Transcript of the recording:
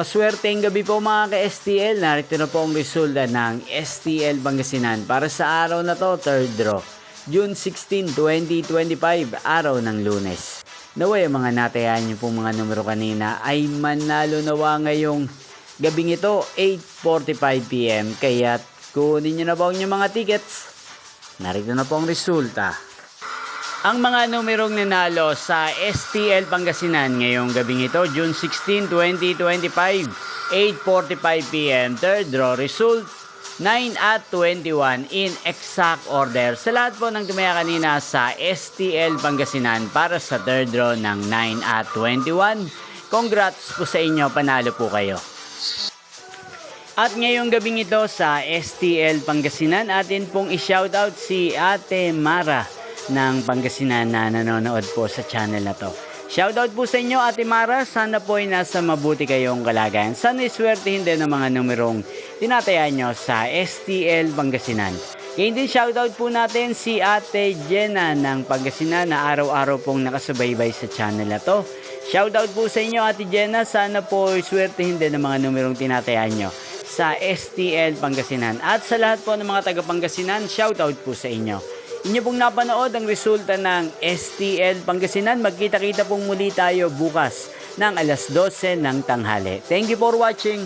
Maswerteng gabi po mga ka-STL. Narito na po ang resulta ng STL Pangasinan para sa araw na to, third draw. June 16, 2025, araw ng Lunes. Naway mga natayan niyo pong mga numero kanina ay manalo nawa ngayong gabing ito, 8:45 PM. Kaya kunin niyo na po ang inyong mga tickets. Narito na po ang resulta. Ang mga numerong nanalo sa STL Pangasinan ngayong gabing ito, June 16, 2025, 8:45 PM, third draw result, 9 at 21 in exact order. Sa lahat po ng tumaya kanina sa STL Pangasinan para sa third draw ng 9 at 21, congrats po sa inyo, panalo po kayo. At ngayong gabing ito sa STL Pangasinan, atin pong i-shoutout si Ate Mara ng Pangasinan na nanonood po sa channel na to. Shoutout po sa inyo Ate Mara, sana po ay nasa mabuti kayong kalagayan. Sana iswertihin din ang mga numerong tinatayaan nyo sa STL Pangasinan. Ngayon din shoutout po natin si Ate Jenna ng Pangasinan na araw-araw pong nakasubaybay sa channel na to. Shoutout po sa inyo Ate Jenna, sana po iswertihin din ang mga numerong tinatayaan nyo sa STL Pangasinan. At sa lahat po ng mga taga Pangasinan, shoutout po sa inyo. Inyo pong napanood ang resulta ng STL Pangasinan. Magkita-kita pong muli tayo bukas ng alas 12 ng tanghali. Thank you for watching.